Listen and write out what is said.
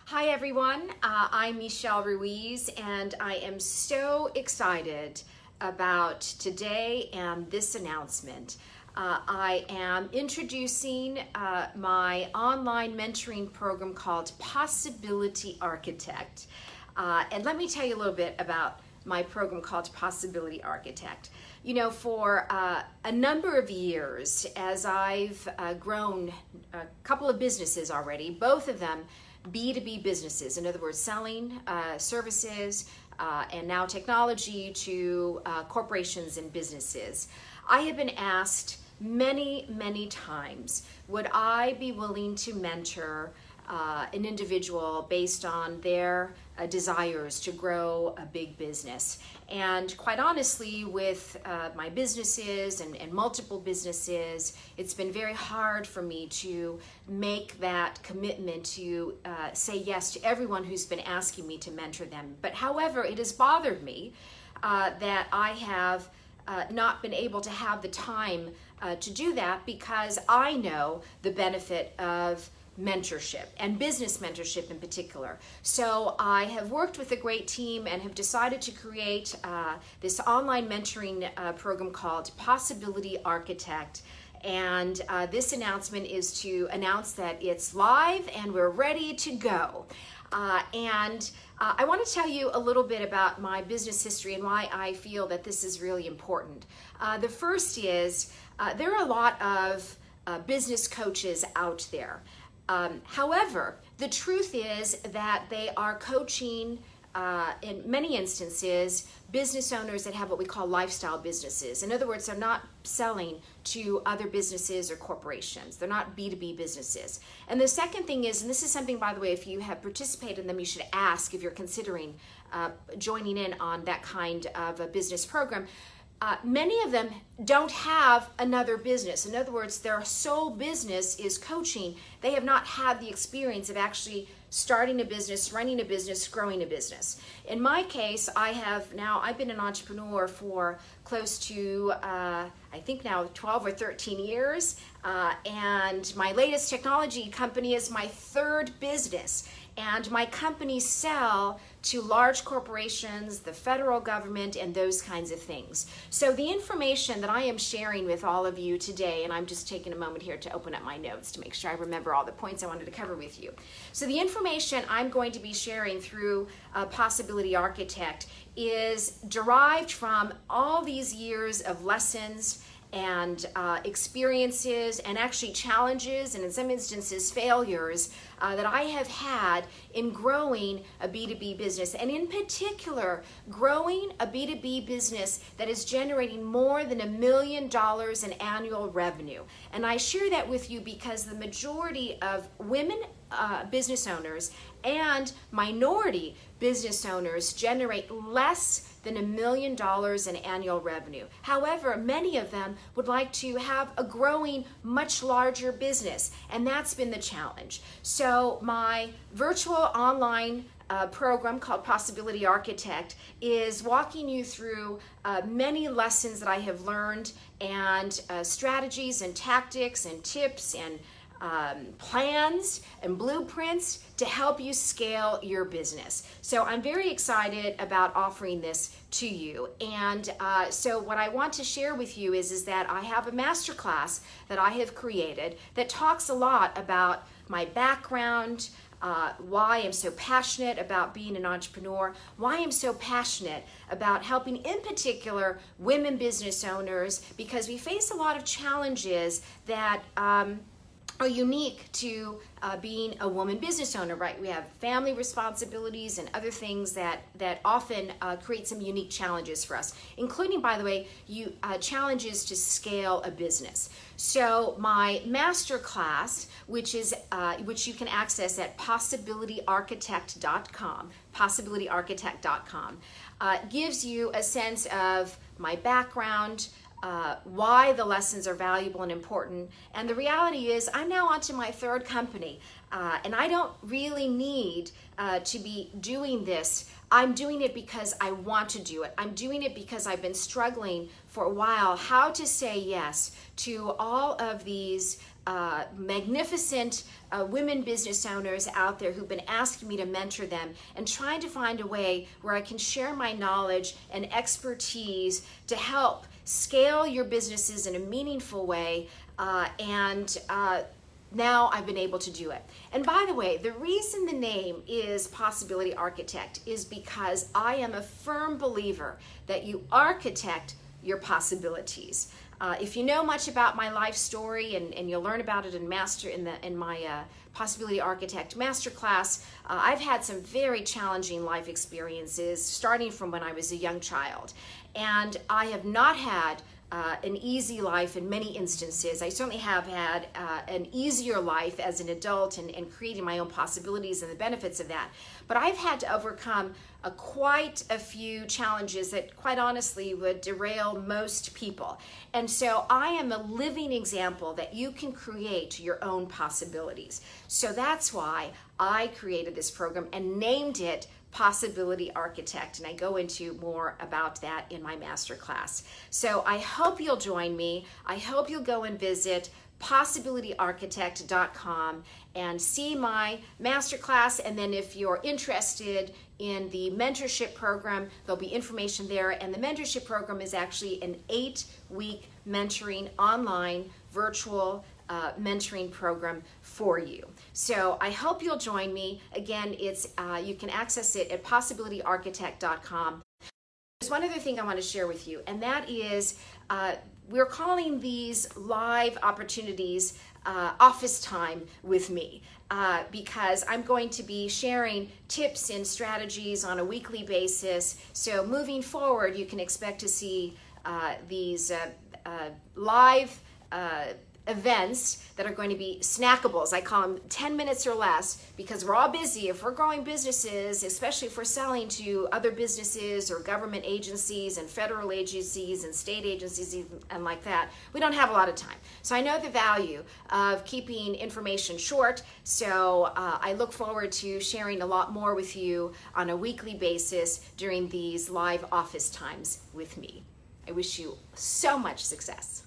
Hi everyone, I'm Michele Ruiz and I am so excited about today and this announcement. I am introducing my online mentoring program called Possibility Architect. And let me tell you a little bit about my program called Possibility Architect. You know, for a number of years, as I've grown a couple of businesses already, both of them B2B businesses, in other words, selling services and now technology to corporations and businesses. I have been asked many times, would I be willing to mentor an individual based on their desires to grow a big business. And quite honestly, with my businesses and multiple businesses, it's been very hard for me to make that commitment to say yes to everyone who's been asking me to mentor them. But however, it has bothered me that I have not been able to have the time to do that, because I know the benefit of mentorship and business mentorship in particular. So I have worked with a great team and have decided to create this online mentoring program called Possibility Architect. And this announcement is to announce that it's live and we're ready to go. I want to tell you a little bit about my business history and why I feel that this is really important. The first is there are a lot of business coaches out there. However, the truth is that they are coaching, in many instances, business owners that have what we call lifestyle businesses. In other words, they're not selling to other businesses or corporations. They're not B2B businesses. And the second thing is, and this is something, by the way, if you have participated in them, you should ask if you're considering joining in on that kind of a business program. Many of them don't have another business. In other words, their sole business is coaching. They have not had the experience of actually starting a business, running a business, growing a business. In my case, I've been an entrepreneur for close to, I think now 12 or 13 years. And my latest technology company is my third business. And my companies sell to large corporations, the federal government, and those kinds of things. So the information that I am sharing with all of you today, and I'm just taking a moment here to open up my notes to make sure I remember all the points I wanted to cover with you. So the information I'm going to be sharing through Possibility Architect is derived from all these years of lessons and experiences and actually challenges and in some instances failures that I have had in growing a B2B business, and in particular growing a B2B business that is generating more than $1 million in annual revenue. And I share that with you because the majority of women business owners and minority business owners generate less than $1 million in annual revenue. However, many of them would like to have a growing, much larger business, and that's been the challenge. So my virtual online program called Possibility Architect is walking you through many lessons that I have learned, and strategies and tactics and tips and plans and blueprints to help you scale your business. So I'm very excited about offering this to you. And so what I want to share with you is that I have a masterclass that I have created that talks a lot about my background, why I'm so passionate about being an entrepreneur, why I'm so passionate about helping, in particular, women business owners, because we face a lot of challenges that are unique to being a woman business owner, right? We have family responsibilities and other things that often create some unique challenges for us, including, by the way, challenges to scale a business. So my master class, which you can access at possibilityarchitect.com, possibilityarchitect.com, gives you a sense of my background, why the lessons are valuable and important. And the reality is I'm now onto my third company, and I don't really need to be doing this. I'm doing it because I want to do it. I'm doing it because I've been struggling for a while how to say yes to all of these magnificent women business owners out there who've been asking me to mentor them, and trying to find a way where I can share my knowledge and expertise to help scale your businesses in a meaningful way. Now I've been able to do it. And by the way, the reason the name is Possibility Architect is because I am a firm believer that you architect your possibilities. If you know much about my life story, and you'll learn about it in my Possibility Architect Masterclass, I've had some very challenging life experiences starting from when I was a young child. And I have not had an easy life in many instances. I certainly have had an easier life as an adult and creating my own possibilities and the benefits of that. But I've had to overcome quite a few challenges that quite honestly would derail most people. And so I am a living example that you can create your own possibilities. So that's why I created this program and named it Possibility Architect, and I go into more about that in my masterclass. So I hope you'll join me. I hope you'll go and visit possibilityarchitect.com and see my masterclass, and then if you're interested in the mentorship program, there'll be information there. And the mentorship program is actually an 8-week mentoring online virtual mentoring program for you. So I hope you'll join me. Again, it's you can access it at possibilityarchitect.com. There's one other thing I want to share with you, and that is we're calling these live opportunities office time with me, because I'm going to be sharing tips and strategies on a weekly basis. So moving forward, you can expect to see these live events that are going to be snackables. I call them 10 minutes or less, because we're all busy. If we're growing businesses, especially if we're selling to other businesses or government agencies and federal agencies and state agencies and like that, we don't have a lot of time. So I know the value of keeping information short. So I look forward to sharing a lot more with you on a weekly basis during these live office times with me. I wish you so much success.